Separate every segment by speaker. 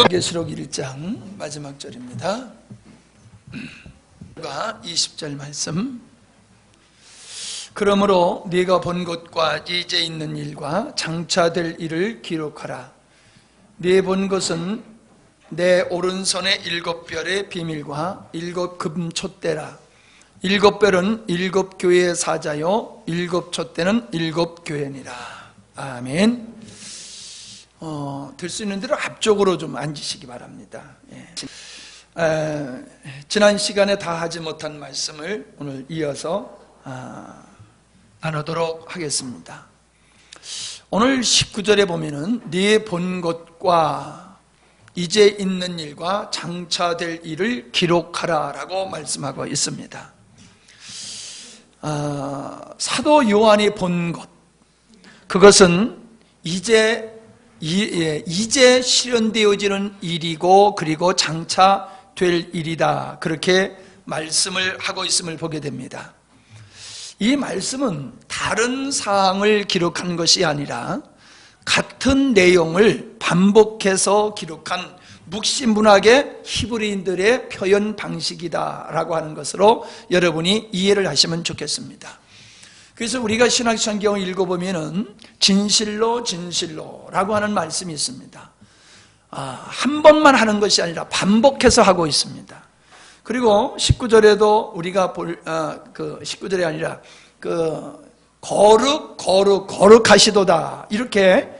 Speaker 1: 계시록 1장 마지막 절입니다. 20절 말씀. 그러므로 네가 본 것과 이제 있는 일과 장차될 일을 기록하라. 네 본 것은 내 오른손의 7별의 비밀과 7 금촛대라. 7별은 7 교회의 사자요 7 촛대는 7 교회니라. 아멘. 될 수 있는 대로 앞쪽으로 좀 앉으시기 바랍니다. 지난 시간에 다 하지 못한 말씀을 오늘 이어서 나누도록 하겠습니다. 오늘 19절에 보면은 네 본 것과 이제 있는 일과 장차될 일을 기록하라 라고 말씀하고 있습니다. 사도 요한이 본 것, 그것은 이제 실현되어지는 일이고 그리고 장차 될 일이다, 그렇게 말씀을 하고 있음을 보게 됩니다. 이 말씀은 다른 사항을 기록한 것이 아니라 같은 내용을 반복해서 기록한 묵시문학의 히브리인들의 표현 방식이다라고 하는 것으로 여러분이 이해를 하시면 좋겠습니다. 그래서 우리가 신약성경을 읽어보면은 진실로 진실로라고 하는 말씀이 있습니다. 한 번만 하는 것이 아니라 반복해서 하고 있습니다. 그리고 19절에도 우리가 볼 19절이 아니라 거룩하시도다, 이렇게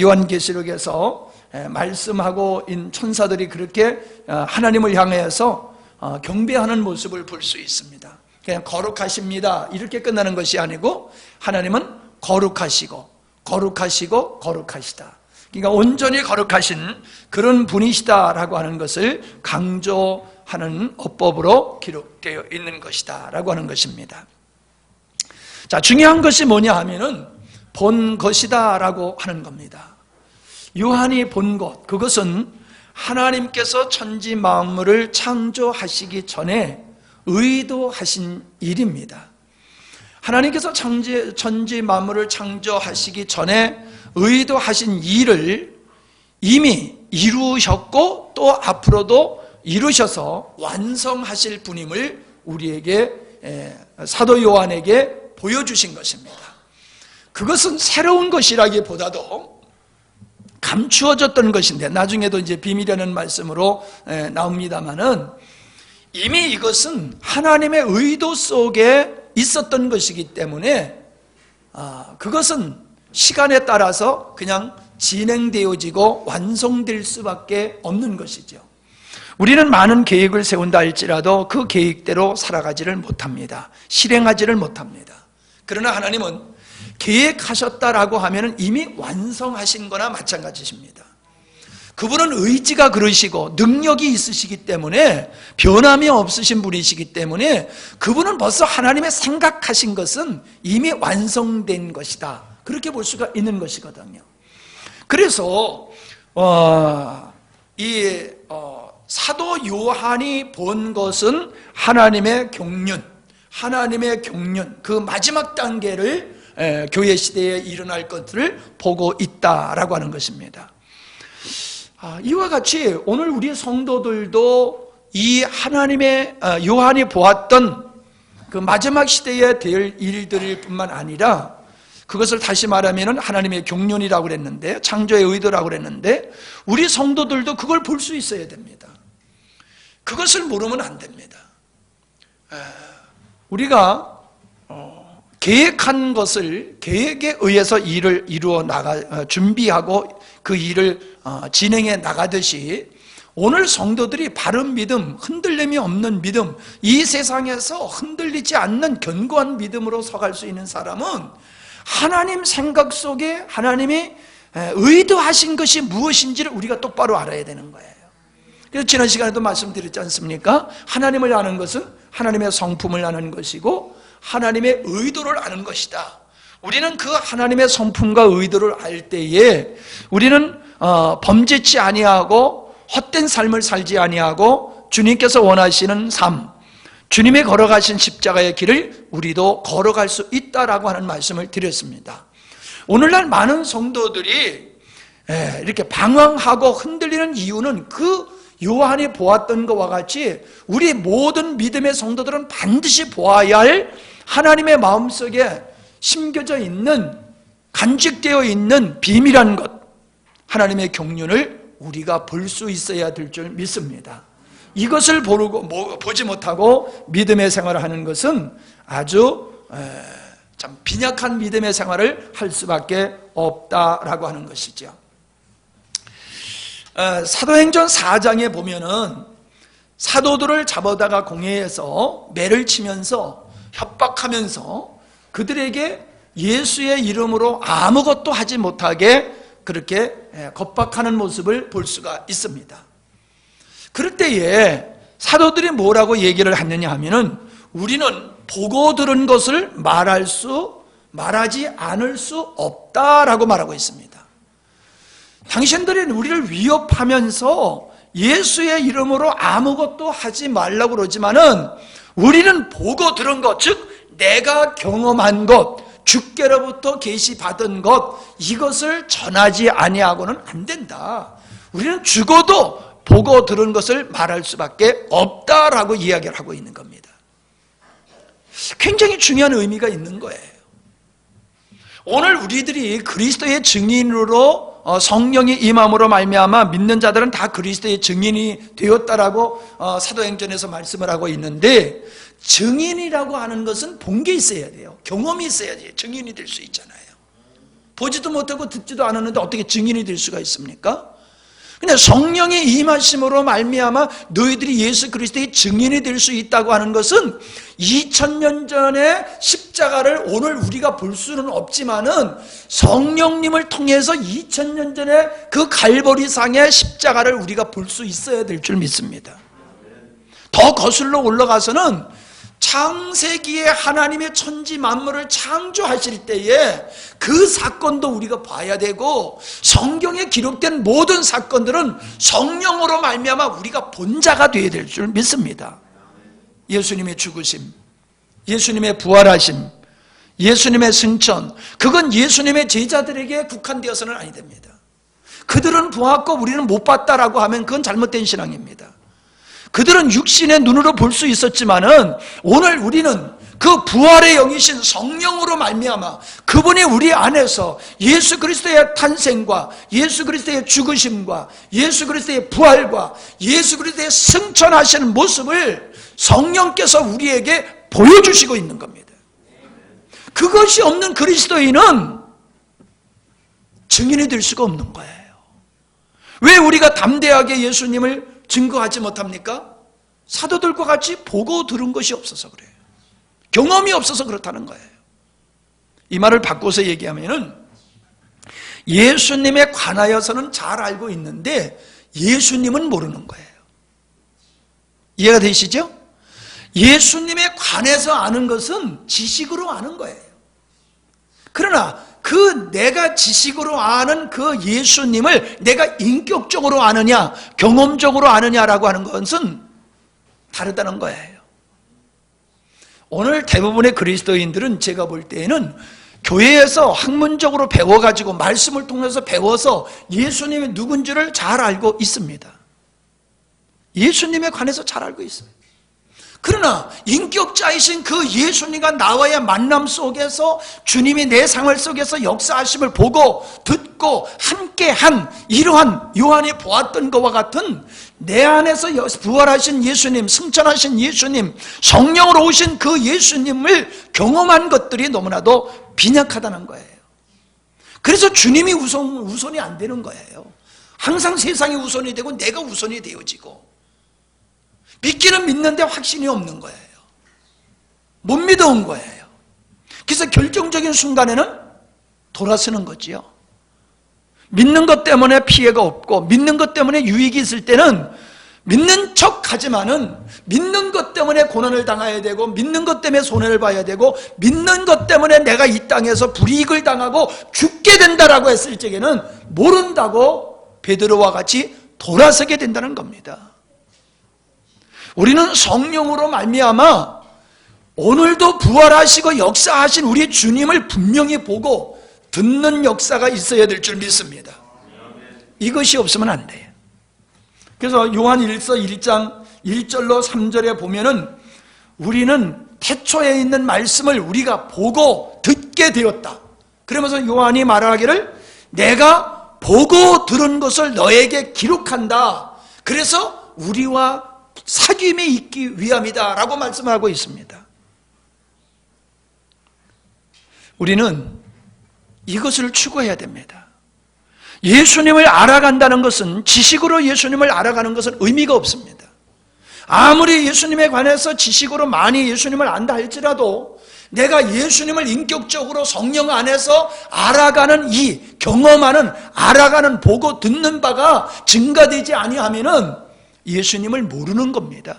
Speaker 1: 요한계시록에서 말씀하고 있는 천사들이 그렇게 하나님을 향해서 경배하는 모습을 볼 수 있습니다. 그냥 거룩하십니다 이렇게 끝나는 것이 아니고 하나님은 거룩하시고 거룩하시고 거룩하시다, 그러니까 온전히 거룩하신 그런 분이시다라고 하는 것을 강조하는 어법으로 기록되어 있는 것이다 라고 하는 것입니다. 자, 중요한 것이 뭐냐 하면은 본 것이다 라고 하는 겁니다. 요한이 본 것, 그것은 하나님께서 천지 만물을 창조하시기 전에 의도하신 일입니다. 하나님께서 천지 만물을 창조하시기 전에 의도하신 일을 이미 이루셨고 또 앞으로도 이루셔서 완성하실 분임을 우리에게, 사도 요한에게 보여주신 것입니다. 그것은 새로운 것이라기보다도 감추어졌던 것인데, 나중에도 이제 비밀이라는 말씀으로 나옵니다마는 이미 이것은 하나님의 의도 속에 있었던 것이기 때문에 그것은 시간에 따라서 그냥 진행되어지고 완성될 수밖에 없는 것이죠. 우리는 많은 계획을 세운다 할지라도 그 계획대로 살아가지를 못합니다. 실행하지를 못합니다. 그러나 하나님은 계획하셨다라고 하면 이미 완성하신 거나 마찬가지십니다. 그분은 의지가 그러시고 능력이 있으시기 때문에, 변함이 없으신 분이시기 때문에 그분은 벌써 하나님의 생각하신 것은 이미 완성된 것이다, 그렇게 볼 수가 있는 것이거든요. 그래서 사도 요한이 본 것은 하나님의 경륜, 그 마지막 단계를 교회 시대에 일어날 것들을 보고 있다라고 하는 것입니다. 이와 같이 오늘 우리 성도들도 이 하나님의 요한이 보았던 그 마지막 시대에 될 일들일 뿐만 아니라, 그것을 다시 말하면 하나님의 경륜이라고 그랬는데, 창조의 의도라고 그랬는데, 우리 성도들도 그걸 볼 수 있어야 됩니다. 그것을 모르면 안 됩니다. 우리가 계획한 것을 계획에 의해서 일을 이루어 준비하고 그 일을 진행해 나가듯이, 오늘 성도들이 바른 믿음, 흔들림이 없는 믿음, 이 세상에서 흔들리지 않는 견고한 믿음으로 서갈 수 있는 사람은 하나님 생각 속에 하나님이 의도하신 것이 무엇인지를 우리가 똑바로 알아야 되는 거예요. 그래서 지난 시간에도 말씀드렸지 않습니까? 하나님을 아는 것은 하나님의 성품을 아는 것이고 하나님의 의도를 아는 것이다. 우리는 그 하나님의 성품과 의도를 알 때에 우리는 범죄치 아니하고 헛된 삶을 살지 아니하고 주님께서 원하시는 삶, 주님이 걸어가신 십자가의 길을 우리도 걸어갈 수 있다라고 하는 말씀을 드렸습니다. 오늘날 많은 성도들이 이렇게 방황하고 흔들리는 이유는 그 요한이 보았던 것과 같이 우리 모든 믿음의 성도들은 반드시 보아야 할 하나님의 마음속에 심겨져 있는, 간직되어 있는 비밀한 것, 하나님의 경륜을 우리가 볼 수 있어야 될 줄 믿습니다. 이것을 보지 못하고 믿음의 생활을 하는 것은 아주 참 빈약한 믿음의 생활을 할 수밖에 없다라고 하는 것이죠. 사도행전 4장에 보면은 사도들을 잡아다가 공회에서 매를 치면서 협박하면서 그들에게 예수의 이름으로 아무것도 하지 못하게 그렇게 겁박하는 모습을 볼 수가 있습니다. 그럴 때에 사도들이 뭐라고 얘기를 하느냐 하면은 우리는 보고 들은 것을 말하지 않을 수 없다라고 말하고 있습니다. 당신들이 우리를 위협하면서 예수의 이름으로 아무것도 하지 말라고 그러지만은 우리는 보고 들은 것, 즉 내가 경험한 것, 주께로부터 계시받은 것, 이것을 전하지 아니하고는 안 된다. 우리는 죽어도 보고 들은 것을 말할 수밖에 없다라고 이야기를 하고 있는 겁니다. 굉장히 중요한 의미가 있는 거예요. 오늘 우리들이 그리스도의 증인으로 성령이 임함으로 말미암아 믿는 자들은 다 그리스도의 증인이 되었다라고 사도행전에서 말씀을 하고 있는데, 증인이라고 하는 것은 본 게 있어야 돼요. 경험이 있어야지 증인이 될 수 있잖아요. 보지도 못하고 듣지도 않았는데 어떻게 증인이 될 수가 있습니까? 근데 성령의 임하심으로 말미암아 너희들이 예수 그리스도의 증인이 될 수 있다고 하는 것은 2000년 전에 십자가를 오늘 우리가 볼 수는 없지만은 성령님을 통해서 2000년 전에 그 갈보리상의 십자가를 우리가 볼 수 있어야 될 줄 믿습니다. 더 거슬러 올라가서는 창세기에 하나님의 천지 만물을 창조하실 때에 그 사건도 우리가 봐야 되고, 성경에 기록된 모든 사건들은 성령으로 말미암아 우리가 본자가 되어야 될 줄 믿습니다. 예수님의 죽으심, 예수님의 부활하심, 예수님의 승천, 그건 예수님의 제자들에게 국한되어서는 아니 됩니다. 그들은 보았고 우리는 못 봤다라고 하면 그건 잘못된 신앙입니다. 그들은 육신의 눈으로 볼 수 있었지만은 오늘 우리는 그 부활의 영이신 성령으로 말미암아 그분이 우리 안에서 예수 그리스도의 탄생과 예수 그리스도의 죽으심과 예수 그리스도의 부활과 예수 그리스도의 승천하시는 모습을 성령께서 우리에게 보여주시고 있는 겁니다. 그것이 없는 그리스도인은 증인이 될 수가 없는 거예요. 왜 우리가 담대하게 예수님을 증거하지 못합니까? 사도들과 같이 보고 들은 것이 없어서 그래요. 경험이 없어서 그렇다는 거예요. 이 말을 바꿔서 얘기하면은 예수님에 관하여서는 잘 알고 있는데 예수님은 모르는 거예요. 이해가 되시죠? 예수님에 관해서 아는 것은 지식으로 아는 거예요. 그러나 그 내가 지식으로 아는 그 예수님을 내가 인격적으로 아느냐 경험적으로 아느냐라고 하는 것은 다르다는 거예요. 오늘 대부분의 그리스도인들은 제가 볼 때에는 교회에서 학문적으로 배워가지고 말씀을 통해서 배워서 예수님이 누군지를 잘 알고 있습니다. 예수님에 관해서 잘 알고 있어요. 그러나 인격자이신 그 예수님과 나와의 만남 속에서 주님이 내 생활 속에서 역사하심을 보고 듣고 함께한 이러한 요한이 보았던 것과 같은 내 안에서 부활하신 예수님, 승천하신 예수님, 성령으로 오신 그 예수님을 경험한 것들이 너무나도 빈약하다는 거예요. 그래서 주님이 우선이 안 되는 거예요. 항상 세상이 우선이 되고 내가 우선이 되어지고, 믿기는 믿는데 확신이 없는 거예요. 못 믿어온 거예요. 그래서 결정적인 순간에는 돌아서는 거지요. 믿는 것 때문에 피해가 없고 믿는 것 때문에 유익이 있을 때는 믿는 척 하지만은 믿는 것 때문에 고난을 당해야 되고 믿는 것 때문에 손해를 봐야 되고 믿는 것 때문에 내가 이 땅에서 불이익을 당하고 죽게 된다라고 했을 적에는 모른다고 베드로와 같이 돌아서게 된다는 겁니다. 우리는 성령으로 말미암아 오늘도 부활하시고 역사하신 우리 주님을 분명히 보고 듣는 역사가 있어야 될 줄 믿습니다. 이것이 없으면 안 돼요. 그래서 요한일서 1장 1절로 3절에 보면은 우리는 태초에 있는 말씀을 우리가 보고 듣게 되었다. 그러면서 요한이 말하기를 내가 보고 들은 것을 너에게 기록한다. 그래서 우리와 사귐이 있기 위함이다 라고 말씀하고 있습니다. 우리는 이것을 추구해야 됩니다. 예수님을 알아간다는 것은, 지식으로 예수님을 알아가는 것은 의미가 없습니다. 아무리 예수님에 관해서 지식으로 많이 예수님을 안다 할지라도 내가 예수님을 인격적으로 성령 안에서 알아가는 이 경험하는, 알아가는, 보고 듣는 바가 증가되지 아니하면은 예수님을 모르는 겁니다.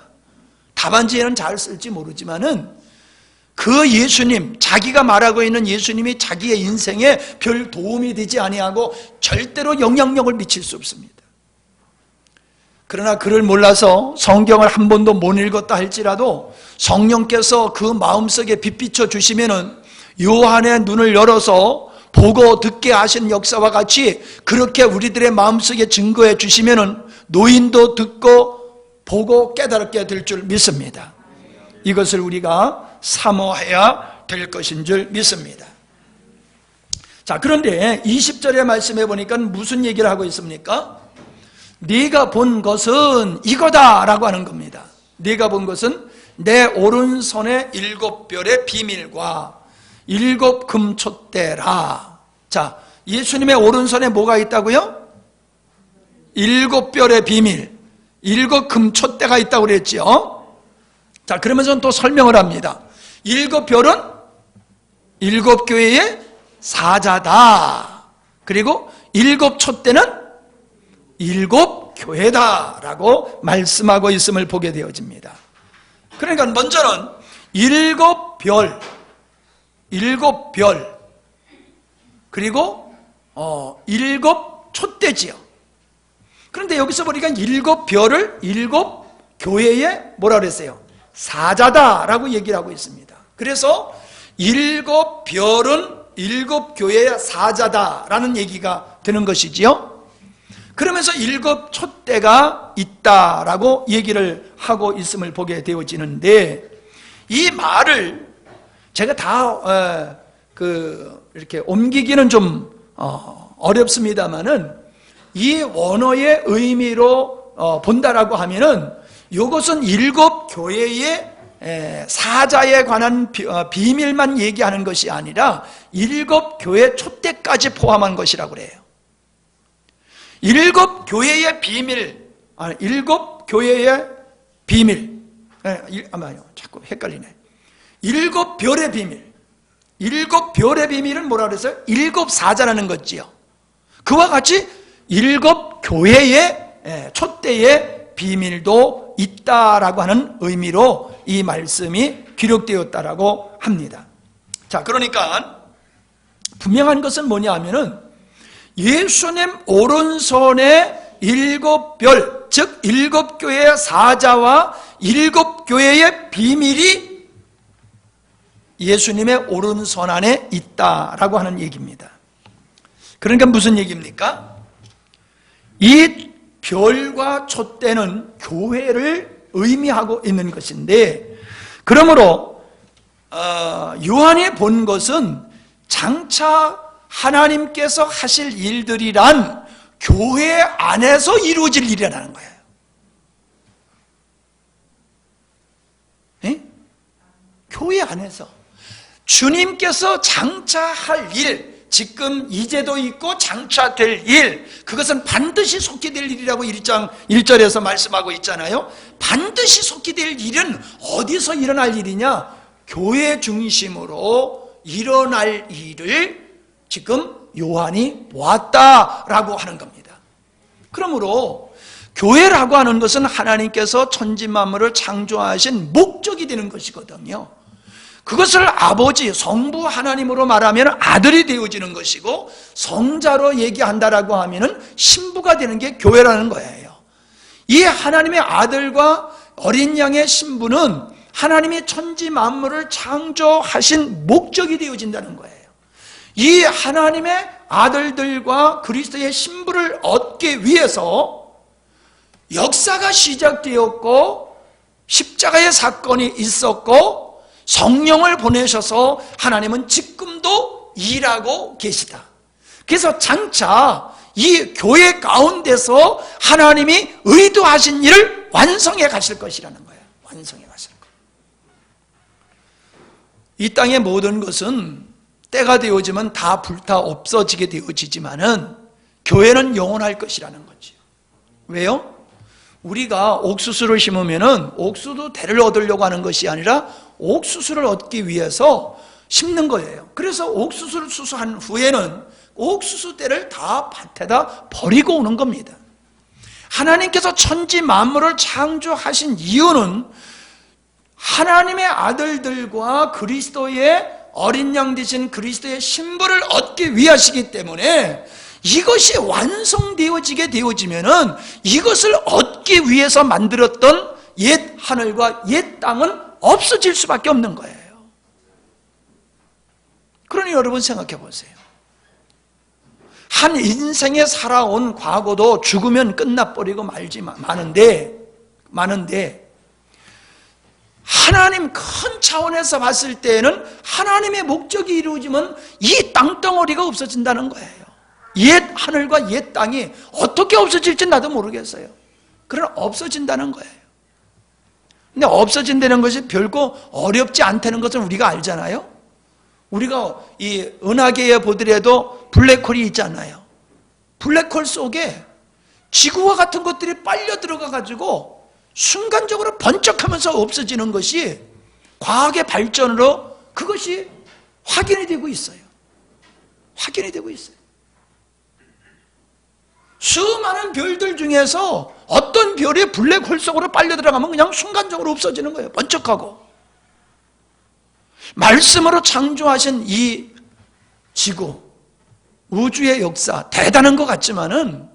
Speaker 1: 답안지에는 잘 쓸지 모르지만은 그 예수님, 자기가 말하고 있는 예수님이 자기의 인생에 별 도움이 되지 아니하고 절대로 영향력을 미칠 수 없습니다. 그러나 그를 몰라서 성경을 한 번도 못 읽었다 할지라도 성령께서 그 마음속에 빛 비춰 주시면은 요한의 눈을 열어서 보고 듣게 하신 역사와 같이 그렇게 우리들의 마음속에 증거해 주시면은 노인도 듣고 보고 깨달게 될 줄 믿습니다. 이것을 우리가 사모해야 될 것인 줄 믿습니다. 자, 그런데 20절의 말씀에 보니까 무슨 얘기를 하고 있습니까? 네가 본 것은 이거다 라고 하는 겁니다. 네가 본 것은 내 오른손의 7별의 비밀과 7 금촛대라. 자, 예수님의 오른손에 뭐가 있다고요? 7별의 비밀, 7 금촛대가 있다고 그랬죠. 자, 그러면서 또 설명을 합니다. 7별은 7 교회의 사자다. 그리고 7 촛대는 7 교회다라고 말씀하고 있음을 보게 되어집니다. 그러니까 먼저는 7 별, 7 그리고 7 촛대지요. 그런데 여기서 보니까 7 별을 7 교회의 뭐라 그랬어요? 사자다라고 얘기를 하고 있습니다. 그래서 7 별은 7 교회의 사자다라는 얘기가 되는 것이지요. 그러면서 7 촛대가 있다라고 얘기를 하고 있음을 보게 되어지는데, 이 말을 제가 다 이렇게 옮기기는 좀 어렵습니다만은 이 원어의 의미로 본다라고 하면은 이것은 7 교회의 사자에 관한 비밀만 얘기하는 것이 아니라 7 교회 촛대까지 포함한 것이라고 그래요. 7 교회의 비밀, 7 교회의 비밀, 아마요, 자꾸 헷갈리네. 7 별의 비밀, 7 별의 비밀은 뭐라 그랬어요? 7 사자라는 거지요. 그와 같이 7 교회의 촛대의 비밀도 있다라고 하는 의미로 이 말씀이 기록되었다라고 합니다. 자, 그러니까 분명한 것은 뭐냐 하면은 예수님 오른손에 7 별, 즉 7 교회의 사자와 7 교회의 비밀이 예수님의 오른손 안에 있다라고 하는 얘기입니다. 그러니까 무슨 얘기입니까? 이 별과 촛대는 교회를 의미하고 있는 것인데, 그러므로 요한이 본 것은 장차 하나님께서 하실 일들이란 교회 안에서 이루어질 일이라는 거예요. 에? 교회 안에서 주님께서 장차 할 일, 지금 이제도 있고 장차 될 일, 그것은 반드시 속히 될 일이라고 1장 1절에서 말씀하고 있잖아요. 반드시 속히 될 일은 어디서 일어날 일이냐? 교회 중심으로 일어날 일을 지금 요한이 보았다라고 하는 겁니다. 그러므로 교회라고 하는 것은 하나님께서 천지 만물을 창조하신 목적이 되는 것이거든요. 그것을 아버지, 성부 하나님으로 말하면 아들이 되어지는 것이고, 성자로 얘기한다라고 하면은 신부가 되는 게 교회라는 거예요. 이 하나님의 아들과 어린 양의 신부는 하나님이 천지 만물을 창조하신 목적이 되어진다는 거예요. 이 하나님의 아들들과 그리스도의 신부를 얻기 위해서 역사가 시작되었고 십자가의 사건이 있었고 성령을 보내셔서 하나님은 지금도 일하고 계시다. 그래서 장차 이 교회 가운데서 하나님이 의도하신 일을 완성해 가실 것이라는 거예요. 완성해 가실 거예요. 이 땅의 모든 것은 때가 되어지면 다 불타 없어지게 되어지지만은 교회는 영원할 것이라는 거죠. 왜요? 우리가 옥수수를 심으면은 옥수수 대를 얻으려고 하는 것이 아니라 옥수수를 얻기 위해서 심는 거예요. 그래서 옥수수를 수수한 후에는 옥수수 대를 다 밭에다 버리고 오는 겁니다. 하나님께서 천지 만물을 창조하신 이유는 하나님의 아들들과 그리스도의 어린 양 되신 그리스도의 신부를 얻기 위하시기 때문에 이것이 완성되어지게 되어지면은 이것을 얻기 위해서 만들었던 옛 하늘과 옛 땅은 없어질 수밖에 없는 거예요. 그러니 여러분 생각해 보세요. 한 인생에 살아온 과거도 죽으면 끝나버리고 마는데 하나님 큰 차원에서 봤을 때는 하나님의 목적이 이루어지면 이 땅덩어리가 없어진다는 거예요. 옛 하늘과 옛 땅이 어떻게 없어질지 나도 모르겠어요. 그러나 없어진다는 거예요. 근데 없어진다는 것이 별거 어렵지 않다는 것을 우리가 알잖아요. 우리가 이 은하계에 보더라도 블랙홀이 있잖아요. 블랙홀 속에 지구와 같은 것들이 빨려 들어가 가지고 순간적으로 번쩍하면서 없어지는 것이 과학의 발전으로 그것이 확인이 되고 있어요. 확인이 되고 있어요. 수많은 별들 중에서 어떤 별이 블랙홀 속으로 빨려 들어가면 그냥 순간적으로 없어지는 거예요. 번쩍하고. 말씀으로 창조하신 이 지구, 우주의 역사 대단한 것 같지만은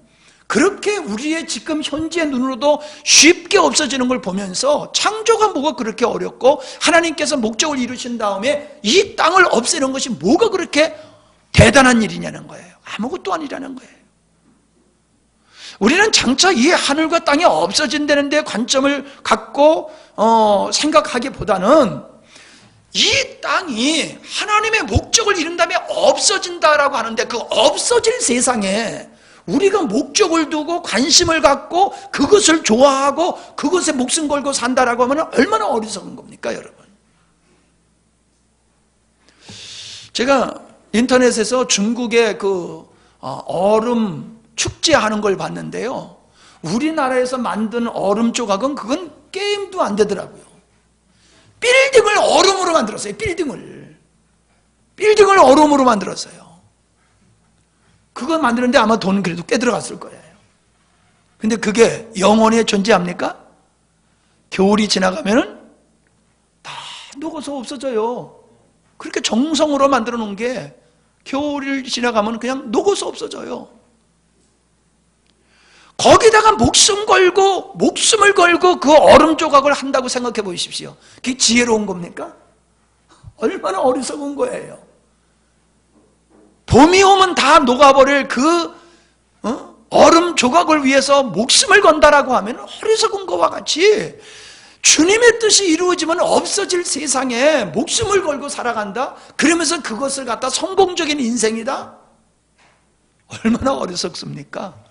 Speaker 1: 그렇게 우리의 지금 현재의 눈으로도 쉽게 없어지는 걸 보면서 창조가 뭐가 그렇게 어렵고 하나님께서 목적을 이루신 다음에 이 땅을 없애는 것이 뭐가 그렇게 대단한 일이냐는 거예요. 아무것도 아니라는 거예요. 우리는 장차 이 하늘과 땅이 없어진다는 데 관점을 갖고 생각하기보다는 이 땅이 하나님의 목적을 이룬 다음에 없어진다라고 하는데 그 없어질 세상에 우리가 목적을 두고 관심을 갖고 그것을 좋아하고 그것에 목숨 걸고 산다라고 하면 얼마나 어리석은 겁니까, 여러분? 제가 인터넷에서 중국의 그 얼음 축제하는 걸 봤는데요. 우리나라에서 만든 얼음 조각은 그건 게임도 안 되더라고요. 빌딩을 얼음으로 만들었어요. 빌딩을 얼음으로 만들었어요. 그거 만드는데 아마 돈 그래도 꽤 들어갔을 거예요. 근데 그게 영원히 존재합니까? 겨울이 지나가면은 다 녹아서 없어져요. 그렇게 정성으로 만들어 놓은 게 겨울이 지나가면 그냥 녹아서 없어져요. 거기다가 목숨을 걸고 그 얼음 조각을 한다고 생각해 보십시오. 그게 지혜로운 겁니까? 얼마나 어리석은 거예요. 봄이 오면 다 녹아버릴 그 얼음 조각을 위해서 목숨을 건다라고 하면 어리석은 것과 같이 주님의 뜻이 이루어지면 없어질 세상에 목숨을 걸고 살아간다? 그러면서 그것을 갖다 성공적인 인생이다? 얼마나 어리석습니까?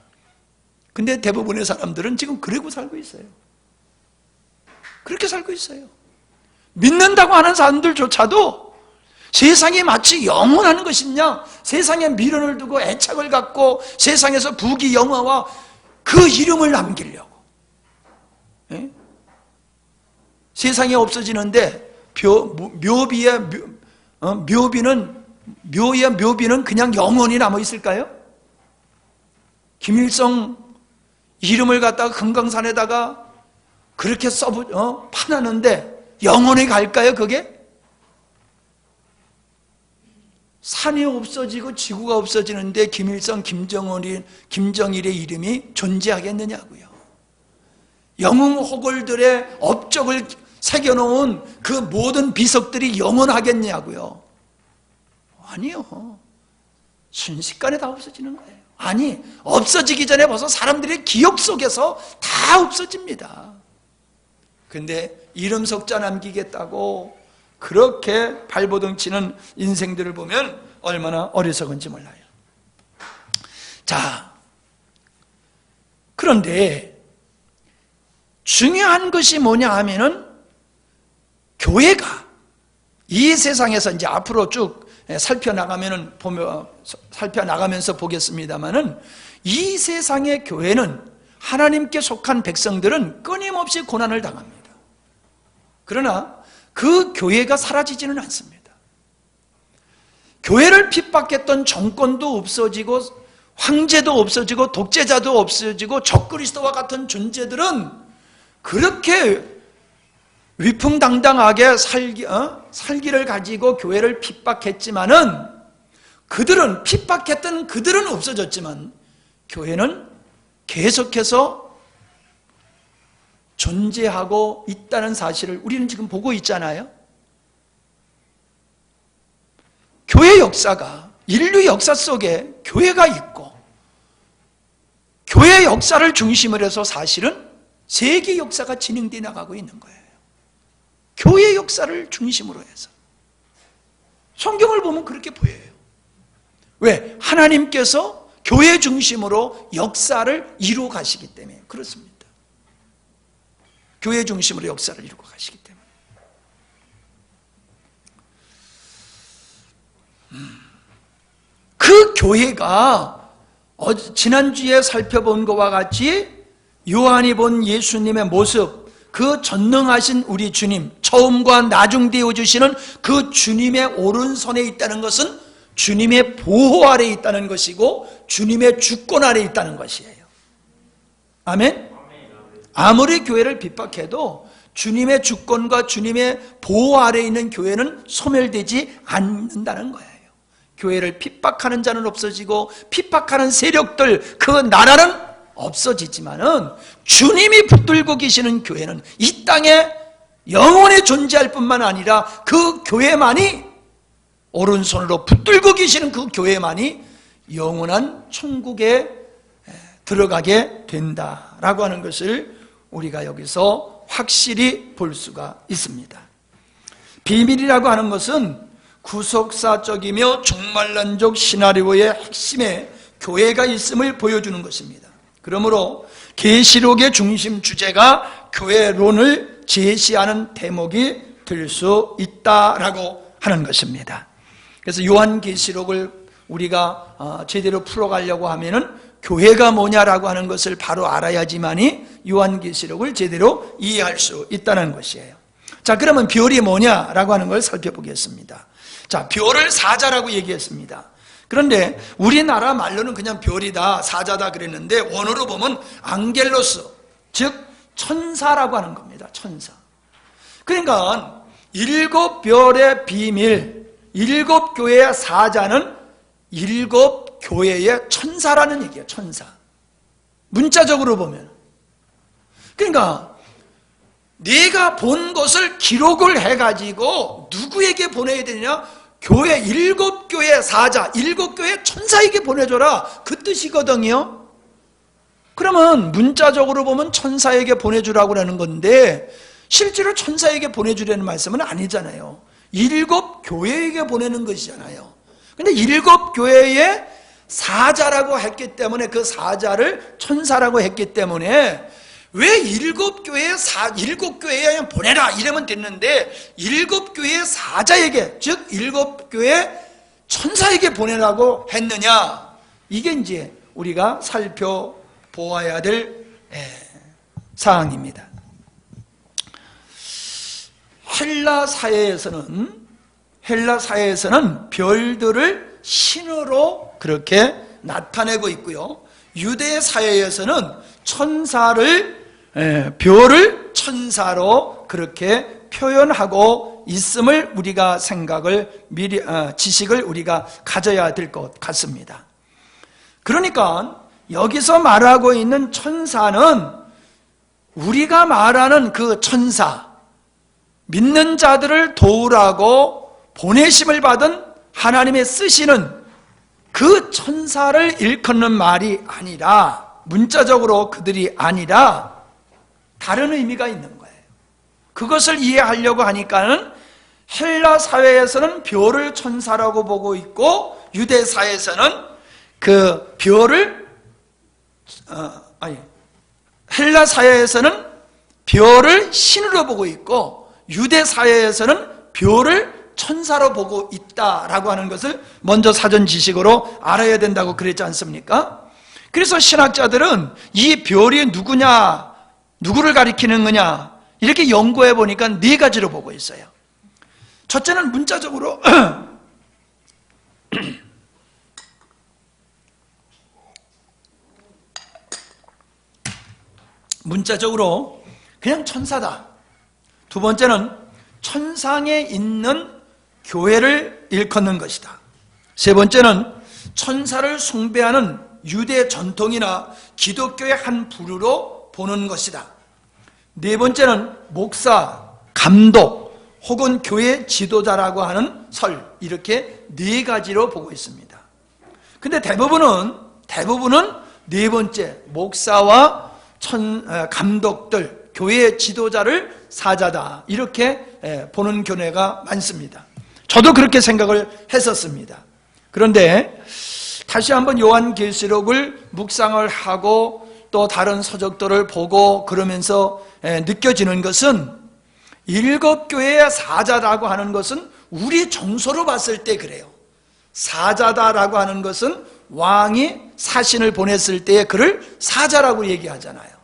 Speaker 1: 근데 대부분의 사람들은 지금 그러고 살고 있어요. 그렇게 살고 있어요. 믿는다고 하는 사람들조차도 세상이 마치 영원한 것이냐, 세상에 미련을 두고 애착을 갖고 세상에서 부귀영화와 그 이름을 남기려고. 예? 세상이 없어지는데 묘비는 그냥 영원히 남아 있을까요? 김일성 이름을 갖다가 금강산에다가 그렇게 파놨는데 영원히 갈까요, 그게? 산이 없어지고 지구가 없어지는데 김일성, 김정일의 이름이 존재하겠느냐고요. 영웅호걸들의 업적을 새겨놓은 그 모든 비석들이 영원하겠냐고요. 아니요. 순식간에 다 없어지는 거예요. 아니, 없어지기 전에 벌써 사람들의 기억 속에서 다 없어집니다. 근데 이름 석자 남기겠다고 그렇게 발버둥 치는 인생들을 보면 얼마나 어리석은지 몰라요. 자, 그런데 중요한 것이 뭐냐 하면은 교회가 이 세상에서 이제 앞으로 쭉 살펴나가면서 보겠습니다만은 이 세상의 교회는 하나님께 속한 백성들은 끊임없이 고난을 당합니다. 그러나 그 교회가 사라지지는 않습니다. 교회를 핍박했던 정권도 없어지고 황제도 없어지고 독재자도 없어지고 적그리스도와 같은 존재들은 그렇게 위풍당당하게 살기를 가지고 교회를 핍박했지만은 핍박했던 그들은 없어졌지만 교회는 계속해서 존재하고 있다는 사실을 우리는 지금 보고 있잖아요. 교회 역사가, 인류 역사 속에 교회가 있고 교회 역사를 중심으로 해서 사실은 세계 역사가 진행되어 나가고 있는 거예요. 교회 역사를 중심으로 해서. 성경을 보면 그렇게 보여요. 왜? 하나님께서 교회 중심으로 역사를 이루어 가시기 때문에 그렇습니다. 교회 중심으로 역사를 이루어 가시기 때문에. 그 교회가 지난주에 살펴본 것과 같이 요한이 본 예수님의 모습, 그 전능하신 우리 주님, 처음과 나중 되어주시는 그 주님의 오른손에 있다는 것은 주님의 보호 아래 있다는 것이고 주님의 주권 아래 있다는 것이에요. 아멘? 아무리 교회를 핍박해도 주님의 주권과 주님의 보호 아래 있는 교회는 소멸되지 않는다는 거예요. 교회를 핍박하는 자는 없어지고 핍박하는 세력들, 그 나라는 없어지지만은 주님이 붙들고 계시는 교회는 이 땅에 영원히 존재할 뿐만 아니라 그 교회만이, 오른손으로 붙들고 계시는 그 교회만이 영원한 천국에 들어가게 된다라고 하는 것을 우리가 여기서 확실히 볼 수가 있습니다. 비밀이라고 하는 것은 구속사적이며 종말론적 시나리오의 핵심에 교회가 있음을 보여주는 것입니다. 그러므로 계시록의 중심 주제가 교회론을 제시하는 대목이 될 수 있다라고 하는 것입니다. 그래서 요한계시록을 우리가 제대로 풀어가려고 하면은 교회가 뭐냐라고 하는 것을 바로 알아야지만이 요한계시록을 제대로 이해할 수 있다는 것이에요. 자, 그러면 별이 뭐냐라고 하는 걸 살펴보겠습니다. 자, 별을 사자라고 얘기했습니다. 그런데 우리나라 말로는 그냥 별이다, 사자다 그랬는데 원어로 보면 앙겔로스, 즉 천사라고 하는 겁니다. 천사. 그러니까 일곱 별의 비밀, 일곱 교회의 사자는 일곱 교회의 천사라는 얘기예요. 천사. 문자적으로 보면. 그러니까 네가 본 것을 기록을 해가지고 누구에게 보내야 되냐? 교회, 일곱 교회 사자, 일곱 교회 천사에게 보내줘라, 그 뜻이거든요. 그러면 문자적으로 보면 천사에게 보내주라고 하는 건데 실제로 천사에게 보내주라는 말씀은 아니잖아요. 일곱 교회에게 보내는 것이잖아요. 근데 일곱 교회의 사자라고 했기 때문에, 그 사자를 천사라고 했기 때문에 왜 일곱 교회에 보내라 이러면 됐는데 일곱 교회의 사자에게, 즉 일곱 교회 천사에게 보내라고 했느냐? 이게 이제 우리가 살펴보아야 될 사항입니다. 헬라 사회에서는 별들을 신으로 그렇게 나타내고 있고요. 유대 사회에서는 별을 천사로 그렇게 표현하고 있음을 우리가 지식을 우리가 가져야 될 것 같습니다. 그러니까 여기서 말하고 있는 천사는 우리가 말하는 그 천사, 믿는 자들을 도우라고 보내심을 받은 하나님의 쓰시는 그 천사를 일컫는 말이 아니라, 문자적으로 그들이 아니라 다른 의미가 있는 거예요. 그것을 이해하려고 하니까는 헬라 사회에서는 별을 천사라고 보고 있고, 유대 사회에서는 그 별을 헬라 사회에서는 별을 신으로 보고 있고, 유대 사회에서는 별을 천사로 보고 있다라고 하는 것을 먼저 사전 지식으로 알아야 된다고 그랬지 않습니까? 그래서 신학자들은 이 별이 누구냐, 누구를 가리키는 거냐, 이렇게 연구해 보니까 네 가지로 보고 있어요. 첫째는 문자적으로 문자적으로 그냥 천사다. 두 번째는 천상에 있는 교회를 일컫는 것이다. 세 번째는 천사를 숭배하는 유대 전통이나 기독교의 한 부류로 보는 것이다. 네 번째는 목사, 감독 혹은 교회 지도자라고 하는 설, 이렇게 네 가지로 보고 있습니다. 근데 대부분은 네 번째, 목사와 감독들, 교회 지도자를 사자다, 이렇게 보는 견해가 많습니다. 저도 그렇게 생각을 했었습니다. 그런데 다시 한번 요한계시록을 묵상을 하고 또 다른 서적들을 보고 그러면서 느껴지는 것은, 일곱 교회의 사자라고 하는 것은 우리 정서로 봤을 때 그래요. 사자다라고 하는 것은 왕이 사신을 보냈을 때에 그를 사자라고 얘기하잖아요.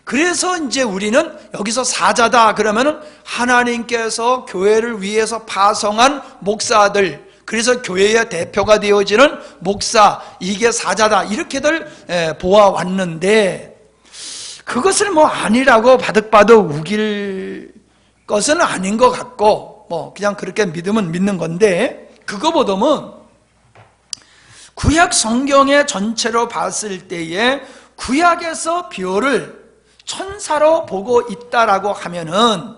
Speaker 1: 그래서 이제 우리는 여기서 사자다 그러면은 하나님께서 교회를 위해서 파송한 목사들, 그래서 교회의 대표가 되어지는 목사, 이게 사자다, 이렇게들 보아왔는데, 그것을 뭐 아니라고 바득바득 우길 것은 아닌 것 같고, 뭐 그냥 그렇게 믿으면 믿는 건데, 그거보다는 구약 성경의 전체로 봤을 때에 구약에서 별을 천사로 보고 있다라고 하면은,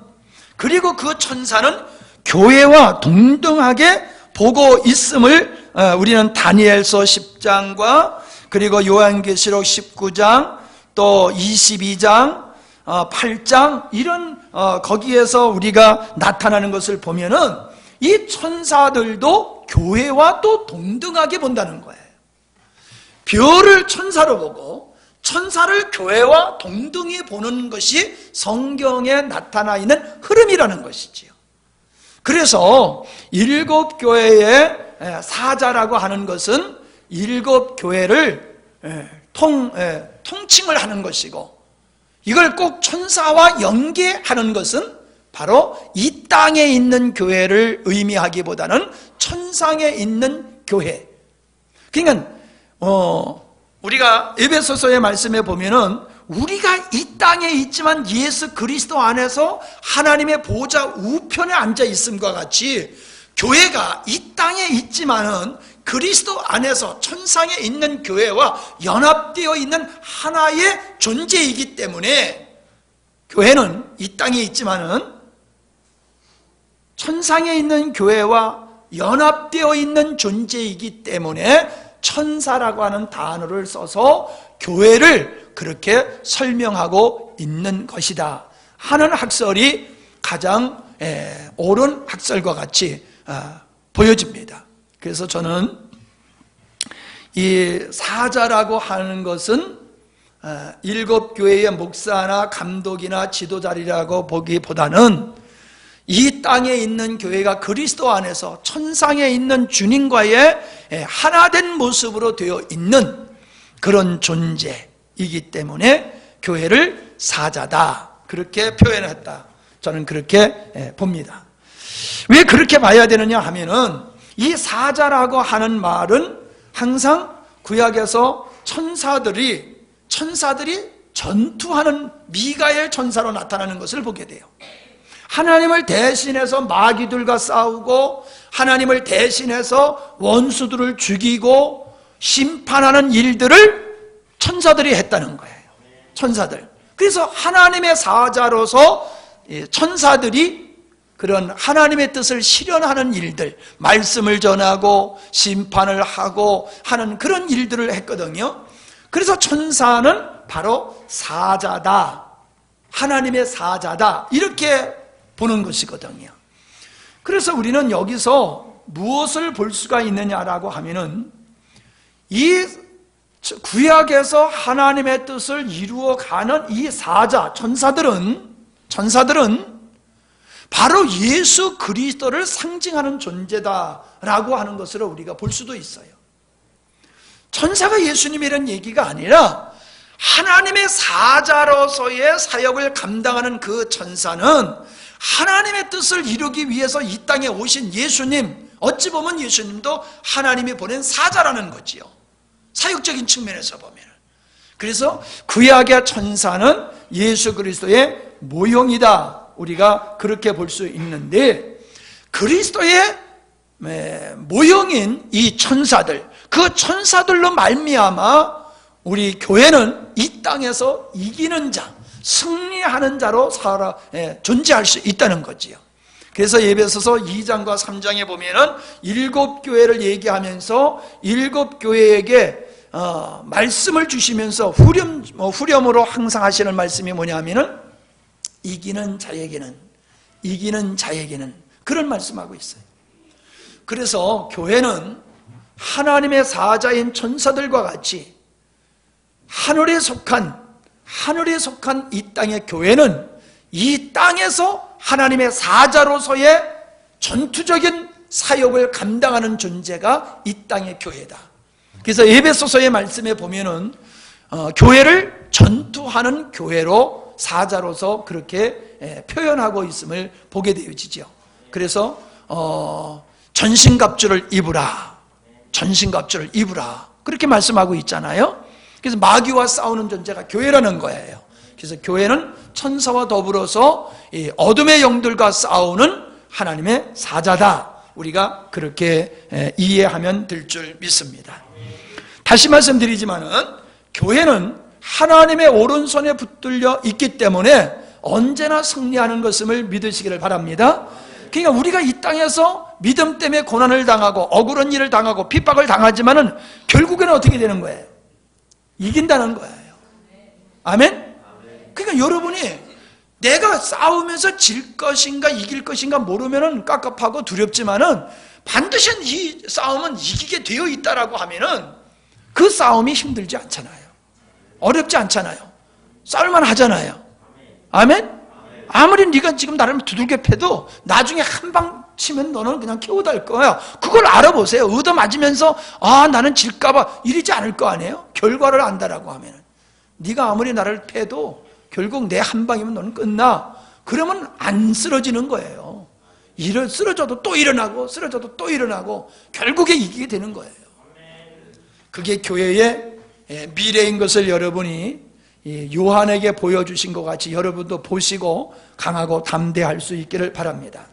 Speaker 1: 그리고 그 천사는 교회와 동등하게 보고 있음을 우리는 다니엘서 10장과 그리고 요한계시록 19장 또 22장 8장 이런 거기에서 우리가 나타나는 것을 보면은 이 천사들도 교회와 또 동등하게 본다는 거예요. 별을 천사로 보고 천사를 교회와 동등히 보는 것이 성경에 나타나 있는 흐름이라는 것이지요. 그래서 일곱 교회의 사자라고 하는 것은 일곱 교회를 통칭을 하는 것이고, 이걸 꼭 천사와 연계하는 것은 바로 이 땅에 있는 교회를 의미하기보다는 천상에 있는 교회. 그러니까 우리가 에베소서의 말씀에 보면은 우리가 이 땅에 있지만 예수 그리스도 안에서 하나님의 보좌 우편에 앉아 있음과 같이, 교회가 이 땅에 있지만은 그리스도 안에서 천상에 있는 교회와 연합되어 있는 하나의 존재이기 때문에, 교회는 이 땅에 있지만은 천상에 있는 교회와 연합되어 있는 존재이기 때문에 천사라고 하는 단어를 써서 교회를 그렇게 설명하고 있는 것이다 하는 학설이 가장 옳은 학설과 같이 보여집니다. 그래서 저는 이 사자라고 하는 것은 일곱 교회의 목사나 감독이나 지도자리라고 보기보다는 이 땅에 있는 교회가 그리스도 안에서 천상에 있는 주님과의 하나된 모습으로 되어 있는 그런 존재이기 때문에 교회를 사자다, 그렇게 표현했다, 저는 그렇게 봅니다. 왜 그렇게 봐야 되느냐 하면은, 이 사자라고 하는 말은 항상 구약에서 천사들이 전투하는 미가엘 천사로 나타나는 것을 보게 돼요. 하나님을 대신해서 마귀들과 싸우고 하나님을 대신해서 원수들을 죽이고 심판하는 일들을 천사들이 했다는 거예요. 천사들. 그래서 하나님의 사자로서 천사들이 그런 하나님의 뜻을 실현하는 일들, 말씀을 전하고 심판을 하고 하는 그런 일들을 했거든요. 그래서 천사는 바로 사자다, 하나님의 사자다, 이렇게 보는 것이거든요. 그래서 우리는 여기서 무엇을 볼 수가 있느냐라고 하면은, 이 구약에서 하나님의 뜻을 이루어가는 이 사자, 천사들은 바로 예수 그리스도를 상징하는 존재다라고 하는 것으로 우리가 볼 수도 있어요. 천사가 예수님이라는 얘기가 아니라 하나님의 사자로서의 사역을 감당하는 그 천사는 하나님의 뜻을 이루기 위해서 이 땅에 오신 예수님, 어찌 보면 예수님도 하나님이 보낸 사자라는 거지요, 사역적인 측면에서 보면. 그래서 구약의 천사는 예수 그리스도의 모형이다, 우리가 그렇게 볼 수 있는데, 그리스도의 모형인 이 천사들, 그 천사들로 말미암아 우리 교회는 이 땅에서 이기는 자, 승리하는 자로 존재할 수 있다는 거지요. 그래서 에베소서 2장과 3장에 보면은 7교회를 얘기하면서 7교회에게 말씀을 주시면서 후렴으로 항상 하시는 말씀이 뭐냐면은 이기는 자에게는 그런 말씀하고 있어요. 그래서 교회는 하나님의 사자인 천사들과 같이 하늘에 속한 이 땅의 교회는 이 땅에서 하나님의 사자로서의 전투적인 사역을 감당하는 존재가 이 땅의 교회다. 그래서 에베소서의 말씀에 보면은 교회를 전투하는 교회로 사자로서 그렇게 표현하고 있음을 보게 되어지죠. 그래서 전신갑주를 입으라, 그렇게 말씀하고 있잖아요. 그래서 마귀와 싸우는 존재가 교회라는 거예요. 그래서 교회는 천사와 더불어서 이 어둠의 영들과 싸우는 하나님의 사자다, 우리가 그렇게 이해하면 될 줄 믿습니다. 다시 말씀드리지만은 교회는 하나님의 오른손에 붙들려 있기 때문에 언제나 승리하는 것임을 믿으시기를 바랍니다. 그러니까 우리가 이 땅에서 믿음 때문에 고난을 당하고 억울한 일을 당하고 핍박을 당하지만은 결국에는 어떻게 되는 거예요? 이긴다는 거예요. 아멘? 그러니까 여러분이 내가 싸우면서 질 것인가 이길 것인가 모르면은 깝깝하고 두렵지만은 반드시 이 싸움은 이기게 되어 있다라고 하면은 그 싸움이 힘들지 않잖아요. 어렵지 않잖아요. 싸울만 하잖아요. 아멘? 아무리 네가 지금 나를 두들겨 패도 나중에 한 방 치면 너는 그냥 KO될 거야. 그걸 알아보세요. 얻어맞으면서 나는 질까봐 이러지 않을 거 아니에요? 결과를 안다라고 하면 네가 아무리 나를 패도 결국 내 한 방이면 너는 끝나. 그러면 안 쓰러지는 거예요. 쓰러져도 또 일어나고 쓰러져도 또 일어나고 결국에 이기게 되는 거예요. 그게 교회의 미래인 것을 여러분이 요한에게 보여주신 것 같이 여러분도 보시고 강하고 담대할 수 있기를 바랍니다.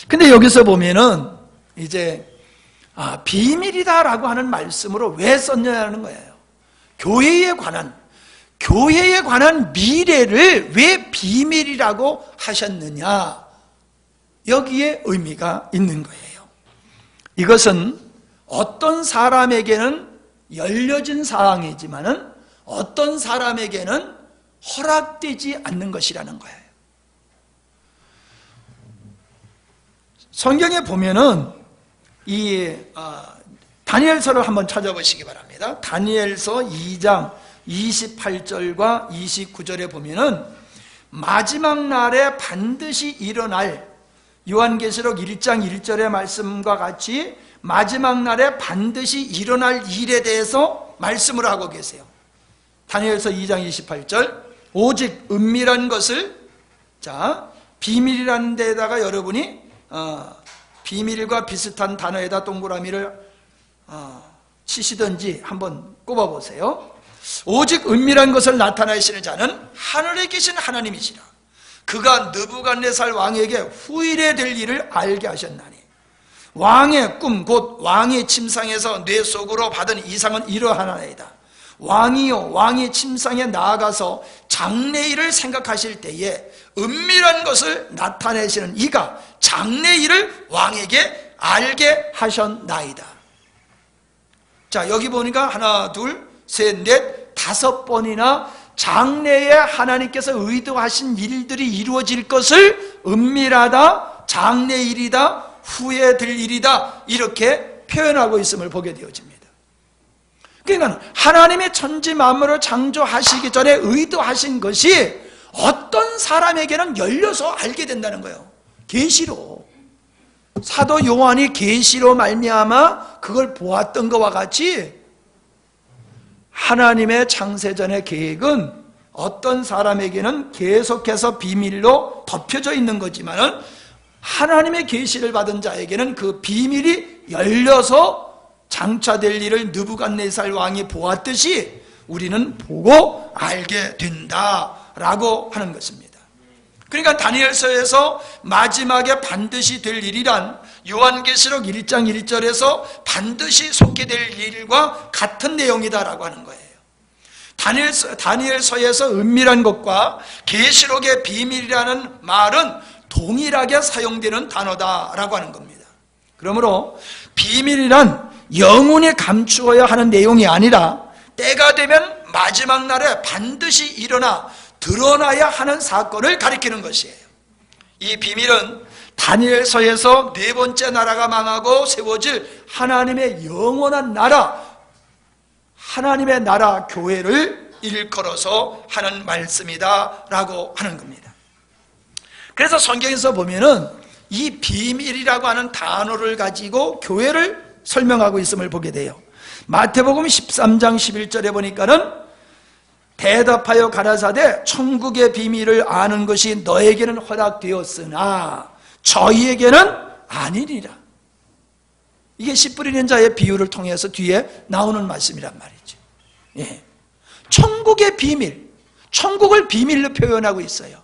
Speaker 1: 근데 여기서 보면은 이제 비밀이다라고 하는 말씀으로 왜 썼냐는 거예요. 교회에 관한 미래를 왜 비밀이라고 하셨느냐, 여기에 의미가 있는 거예요. 이것은 어떤 사람에게는 열려진 사항이지만은 어떤 사람에게는 허락되지 않는 것이라는 거예요. 성경에 보면은 이 다니엘서를 한번 찾아보시기 바랍니다. 다니엘서 2장 28절과 29절에 보면은 마지막 날에 반드시 일어날, 요한계시록 1장 1절의 말씀과 같이 마지막 날에 반드시 일어날 일에 대해서 말씀을 하고 계세요. 다니엘서 2장 28절, 오직 은밀한 것을, 비밀이라는 데다가 여러분이 비밀과 비슷한 단어에다 동그라미를 치시든지 한번 꼽아보세요. 오직 은밀한 것을 나타내시는 자는 하늘에 계신 하나님이시라. 그가 느부갓네살 왕에게 후일에 될 일을 알게 하셨나니 왕의 꿈 곧 왕의 침상에서 뇌 속으로 받은 이상은 이러하나이다. 왕이요 왕의 침상에 나아가서 장래일을 생각하실 때에 은밀한 것을 나타내시는 이가 장래일을 왕에게 알게 하셨나이다. 자, 여기 보니까 하나, 둘, 셋, 넷, 5번이나 장래에 하나님께서 의도하신 일들이 이루어질 것을 은밀하다, 장래일이다, 후에 될 일이다, 이렇게 표현하고 있음을 보게 되어집니다. 그러니까 하나님의 천지 만물을 창조하시기 전에 의도하신 것이 어떤 사람에게는 열려서 알게 된다는 거예요. 계시로. 사도 요한이 계시로 말미암아 그걸 보았던 것과 같이 하나님의 창세전의 계획은 어떤 사람에게는 계속해서 비밀로 덮여져 있는 거지만은 하나님의 계시를 받은 자에게는 그 비밀이 열려서 장차될 일을 느부갓네살 왕이 보았듯이 우리는 보고 알게 된다라고 하는 것입니다. 그러니까 다니엘서에서 마지막에 반드시 될 일이란 요한계시록 1장 1절에서 반드시 속게 될 일과 같은 내용이다라고 하는 거예요. 다니엘서에서 은밀한 것과 계시록의 비밀이라는 말은 동일하게 사용되는 단어다라고 하는 겁니다. 그러므로 비밀이란 영원히 감추어야 하는 내용이 아니라 때가 되면 마지막 날에 반드시 일어나 드러나야 하는 사건을 가리키는 것이에요. 이 비밀은 다니엘서에서 4번째 나라가 망하고 세워질 하나님의 영원한 나라, 하나님의 나라 교회를 일컬어서 하는 말씀이다 라고 하는 겁니다. 그래서 성경에서 보면은 이 비밀이라고 하는 단어를 가지고 교회를 설명하고 있음을 보게 돼요. 마태복음 13장 11절에 보니까는 대답하여 가라사대 천국의 비밀을 아는 것이 너에게는 허락되었으나 저희에게는 아니니라. 이게 씨 뿌리는 자의 비유를 통해서 뒤에 나오는 말씀이란 말이죠. 예. 천국의 비밀, 천국을 비밀로 표현하고 있어요.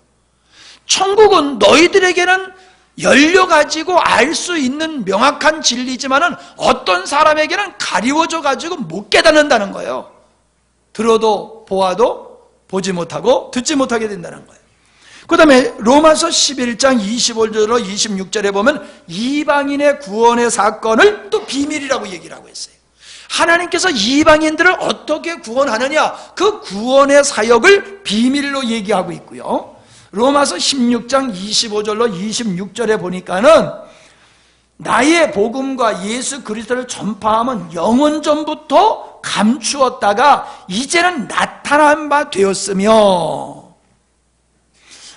Speaker 1: 천국은 너희들에게는 열려가지고 알 수 있는 명확한 진리지만은 어떤 사람에게는 가리워져 가지고 못 깨닫는다는 거예요. 들어도 보아도 보지 못하고 듣지 못하게 된다는 거예요. 그 다음에 로마서 11장 25절로 26절에 보면 이방인의 구원의 사건을 또 비밀이라고 얘기를 하고 있어요. 하나님께서 이방인들을 어떻게 구원하느냐, 그 구원의 사역을 비밀로 얘기하고 있고요. 로마서 16장 25절로 26절에 보니까는 나의 복음과 예수 그리스도를 전파함은 영원 전부터 감추었다가 이제는 나타난 바 되었으며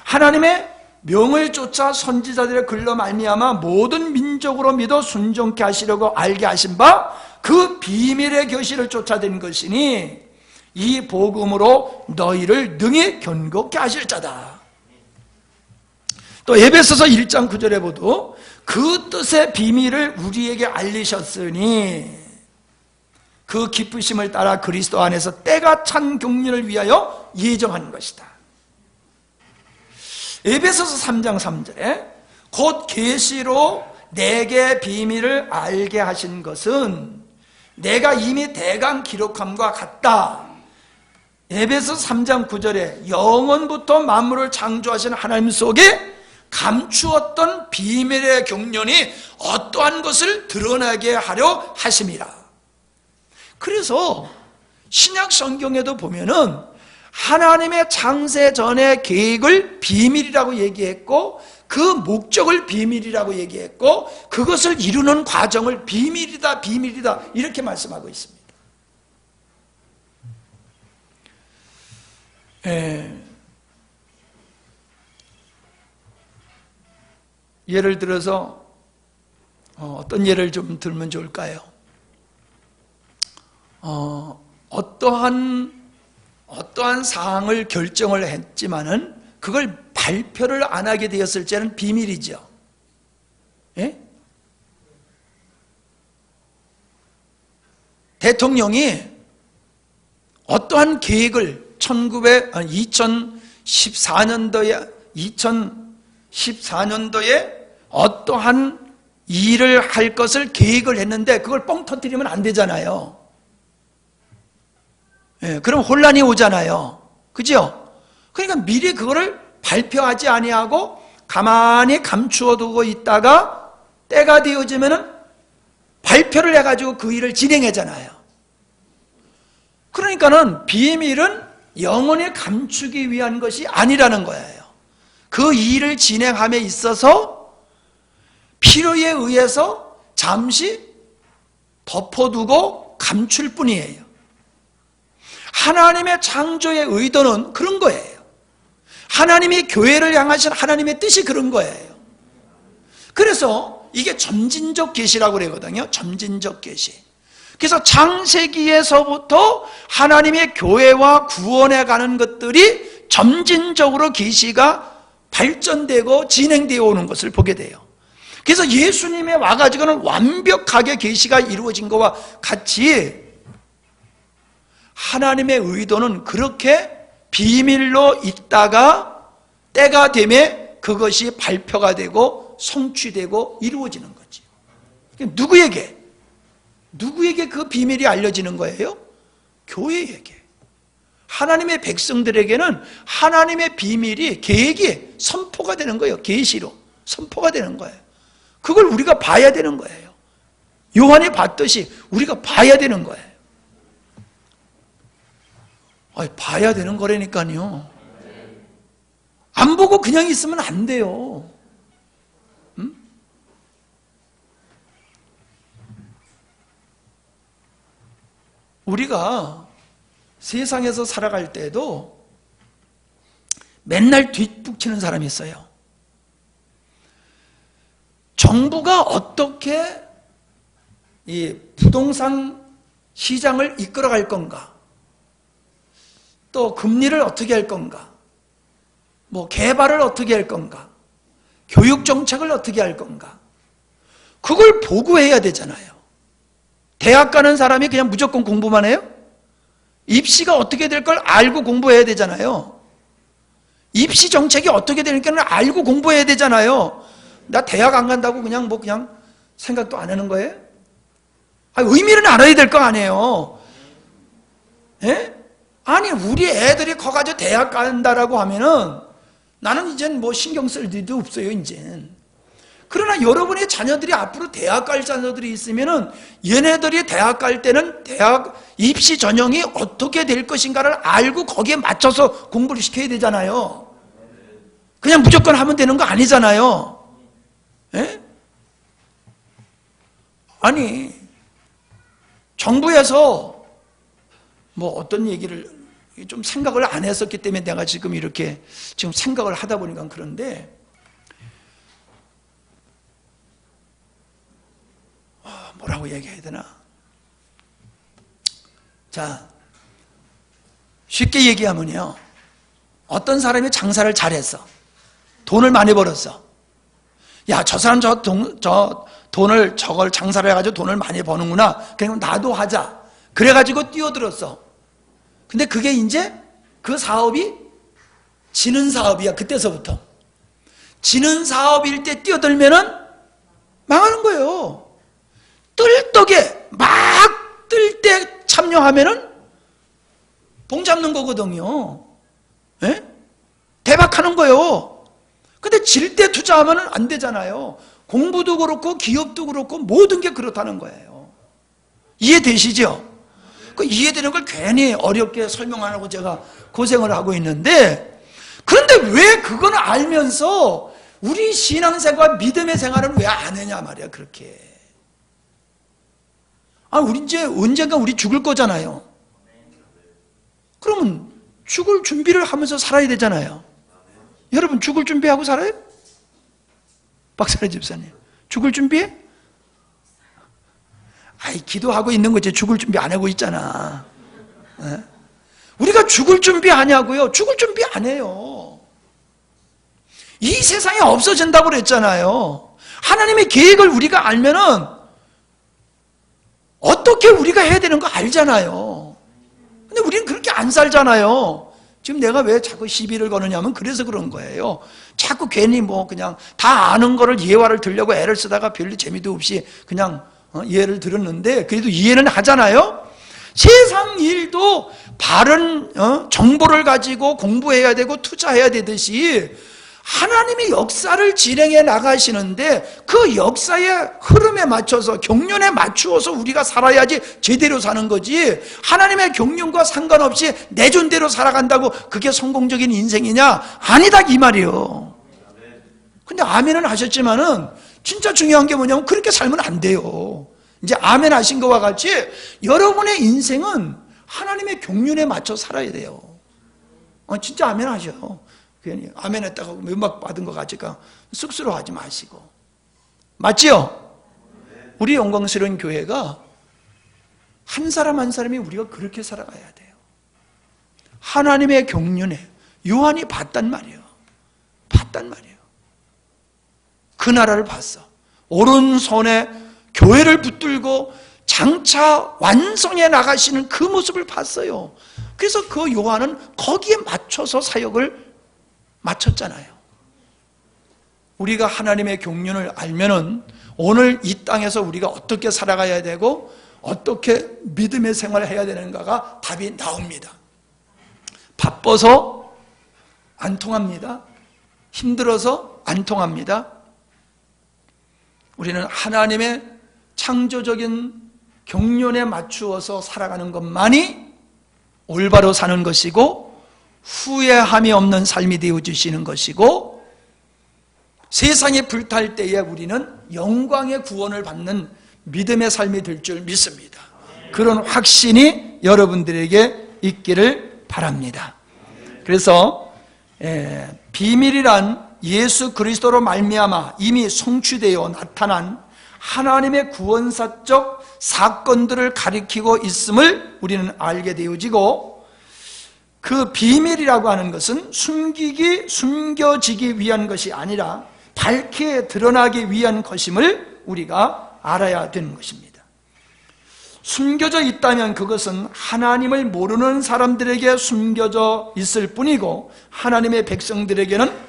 Speaker 1: 하나님의 명을 쫓아 선지자들의 글로 말미암아 모든 민족으로 믿어 순종케 하시려고 알게 하신 바 그 비밀의 계시를 쫓아낸 것이니 이 복음으로 너희를 능히 견고케 하실 자다. 또 에베소서 1장 9절에 보도 그 뜻의 비밀을 우리에게 알리셨으니 그 기쁘심을 따라 그리스도 안에서 때가 찬 경륜을 위하여 예정한 것이다. 에베소서 3장 3절에 곧 계시로 내게 비밀을 알게 하신 것은 내가 이미 대강 기록함과 같다. 에베소서 3장 9절에 영원부터 만물을 창조하신 하나님 속에 감추었던 비밀의 경륜이 어떠한 것을 드러나게 하려 하심이라. 그래서 신약 성경에도 보면은 하나님의 창세 전의 계획을 비밀이라고 얘기했고 그 목적을 비밀이라고 얘기했고 그것을 이루는 과정을 비밀이다 비밀이다 이렇게 말씀하고 있습니다. 예를 들어서 어떤 예를 좀 들면 좋을까요? 어떠한 사항을 결정을 했지만은 그걸 발표를 안 하게 되었을 때는 비밀이죠. 예? 대통령이 어떠한 계획을 2014년도에 어떠한 일을 할 것을 계획을 했는데 그걸 뻥 터뜨리면 안 되잖아요. 예, 그럼 혼란이 오잖아요. 그죠? 그러니까 미리 그거를 발표하지 아니하고 가만히 감추어 두고 있다가 때가 되어지면은 발표를 해가지고 그 일을 진행하잖아요. 그러니까는 비밀은 영원히 감추기 위한 것이 아니라는 거예요. 그 일을 진행함에 있어서 필요에 의해서 잠시 덮어두고 감출 뿐이에요. 하나님의 창조의 의도는 그런 거예요. 하나님이 교회를 향하신 하나님의 뜻이 그런 거예요. 그래서 이게 점진적 계시라고 그러거든요. 점진적 계시. 그래서 창세기에서부터 하나님의 교회와 구원에 가는 것들이 점진적으로 계시가 발전되고 진행되어 오는 것을 보게 돼요. 그래서 예수님의 와가지고는 완벽하게 계시가 이루어진 것과 같이 하나님의 의도는 그렇게 비밀로 있다가 때가 되면 그것이 발표가 되고 성취되고 이루어지는 거지. 누구에게 그 비밀이 알려지는 거예요? 교회에게. 하나님의 백성들에게는 하나님의 비밀이 계획이 선포가 되는 거예요. 계시로 선포가 되는 거예요. 그걸 우리가 봐야 되는 거예요. 요한이 봤듯이 우리가 봐야 되는 거예요. 봐야 되는 거라니까요. 안 보고 그냥 있으면 안 돼요. 응? 우리가 세상에서 살아갈 때도 맨날 뒷북치는 사람이 있어요. 정부가 어떻게 이 부동산 시장을 이끌어갈 건가? 또 금리를 어떻게 할 건가? 뭐 개발을 어떻게 할 건가? 교육 정책을 어떻게 할 건가? 그걸 보고해야 되잖아요. 대학 가는 사람이 그냥 무조건 공부만 해요? 입시가 어떻게 될 걸 알고 공부해야 되잖아요. 입시 정책이 어떻게 되니까 알고 공부해야 되잖아요. 나 대학 안 간다고 그냥 생각도 안 하는 거예요? 의미는 알아야 될 거 아니에요. 예? 아니 우리 애들이 커가지고 대학 간다라고 하면은 나는 이젠 뭐 신경 쓸 일도 없어요 이젠. 그러나 여러분의 자녀들이 앞으로 대학 갈 자녀들이 있으면은 얘네들이 대학 갈 때는 대학 입시 전형이 어떻게 될 것인가를 알고 거기에 맞춰서 공부를 시켜야 되잖아요. 그냥 무조건 하면 되는 거 아니잖아요. 예? 아니 정부에서 뭐 어떤 얘기를 좀 생각을 안 했었기 때문에 내가 지금 이렇게 지금 생각을 하다 보니까 그런데 뭐라고 얘기해야 되나? 자, 쉽게 얘기하면요. 어떤 사람이 장사를 잘했어. 돈을 많이 벌었어. 야, 저 사람 저 돈을 저걸 장사를 해가지고 돈을 많이 버는구나. 그럼 나도 하자. 그래가지고 뛰어들었어. 근데 그게 이제 그 사업이 지는 사업이야. 그때서부터. 지는 사업일 때 뛰어들면은 망하는 거예요. 뜰 떡에 막 뜰 때 참여하면은 봉 잡는 거거든요. 예? 대박하는 거예요. 근데 질 때 투자하면은 안 되잖아요. 공부도 그렇고 기업도 그렇고 모든 게 그렇다는 거예요. 이해되시죠? 그 이해되는 걸 괜히 어렵게 설명 안 하고 제가 고생을 하고 있는데, 그런데 왜 그거는 알면서 우리 신앙생활 믿음의 생활은 왜 안 하냐 말이야. 그렇게 우리 이제 언젠가 우리 죽을 거잖아요. 그러면 죽을 준비를 하면서 살아야 되잖아요. 여러분 죽을 준비하고 살아요? 박사님 집사님 죽을 준비해? 기도하고 있는 거지 죽을 준비 안 하고 있잖아. 네? 우리가 죽을 준비 하냐고요? 죽을 준비 안 해요. 이 세상이 없어진다고 그랬잖아요. 하나님의 계획을 우리가 알면은 어떻게 우리가 해야 되는 거 알잖아요. 근데 우리는 그렇게 안 살잖아요. 지금 내가 왜 자꾸 시비를 거느냐면 그래서 그런 거예요. 자꾸 괜히 뭐 그냥 다 아는 거를 예화를 들려고 애를 쓰다가 별로 재미도 없이 그냥 예를 들었는데 그래도 이해는 하잖아요. 세상 일도 바른 정보를 가지고 공부해야 되고 투자해야 되듯이 하나님이 역사를 진행해 나가시는데 그 역사의 흐름에 맞춰서 경륜에 맞추어서 우리가 살아야지 제대로 사는 거지, 하나님의 경륜과 상관없이 내 존대로 살아간다고 그게 성공적인 인생이냐? 아니다 이 말이에요. 근데 아멘은 하셨지만은 진짜 중요한 게 뭐냐면 그렇게 살면 안 돼요. 이제 아멘 하신 거와 같이 여러분의 인생은 하나님의 경륜에 맞춰 살아야 돼요. 진짜 아멘 하셔. 괜히 아멘 했다고 면박 받은 것 같으니까 쑥스러워하지 마시고. 맞지요? 우리 영광스러운 교회가 한 사람 한 사람이 우리가 그렇게 살아가야 돼요. 하나님의 경륜에 요한이 봤단 말이에요. 봤단 말이에요. 그 나라를 봤어. 오른손에 교회를 붙들고 장차 완성해 나가시는 그 모습을 봤어요. 그래서 그 요한은 거기에 맞춰서 사역을 마쳤잖아요. 우리가 하나님의 경륜을 알면은 오늘 이 땅에서 우리가 어떻게 살아가야 되고 어떻게 믿음의 생활을 해야 되는가가 답이 나옵니다. 바빠서 안 통합니다. 힘들어서 안 통합니다. 우리는 하나님의 창조적인 경륜에 맞추어서 살아가는 것만이 올바로 사는 것이고 후회함이 없는 삶이 되어주시는 것이고 세상이 불탈 때에 우리는 영광의 구원을 받는 믿음의 삶이 될 줄 믿습니다. 그런 확신이 여러분들에게 있기를 바랍니다. 그래서 비밀이란 예수 그리스도로 말미암아 이미 성취되어 나타난 하나님의 구원사적 사건들을 가리키고 있음을 우리는 알게 되어지고, 그 비밀이라고 하는 것은 숨겨지기 위한 것이 아니라 밝게 드러나기 위한 것임을 우리가 알아야 되는 것입니다. 숨겨져 있다면 그것은 하나님을 모르는 사람들에게 숨겨져 있을 뿐이고 하나님의 백성들에게는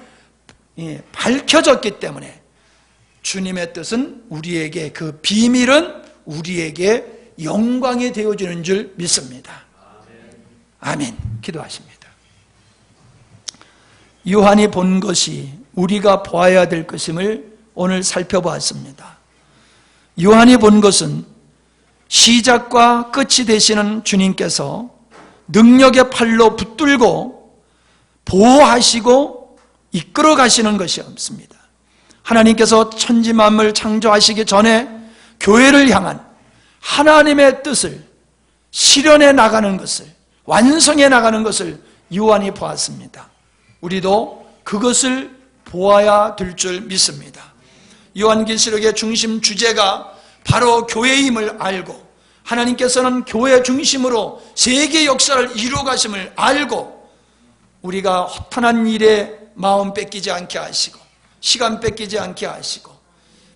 Speaker 1: 밝혀졌기 때문에 주님의 뜻은 우리에게, 그 비밀은 우리에게 영광이 되어지는 줄 믿습니다. 아멘. 기도하십니다. 요한이 본 것이 우리가 보아야 될 것임을 오늘 살펴보았습니다. 요한이 본 것은 시작과 끝이 되시는 주님께서 능력의 팔로 붙들고 보호하시고 이끌어 가시는 것이 없습니다. 하나님께서 천지 만물을 창조하시기 전에 교회를 향한 하나님의 뜻을 실현해 나가는 것을, 완성해 나가는 것을 요한이 보았습니다. 우리도 그것을 보아야 될 줄 믿습니다. 요한계시록의 중심 주제가 바로 교회임을 알고 하나님께서는 교회 중심으로 세계 역사를 이루어 가심을 알고 우리가 허탄한 일에 마음 뺏기지 않게 하시고 시간 뺏기지 않게 하시고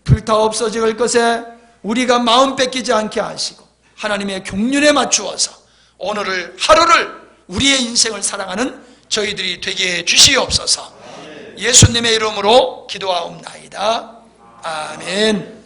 Speaker 1: 불타 없어질 것에 우리가 마음 뺏기지 않게 하시고 하나님의 경륜에 맞추어서 오늘을 하루를 우리의 인생을 살아가는 저희들이 되게 해 주시옵소서. 예수님의 이름으로 기도하옵나이다. 아멘.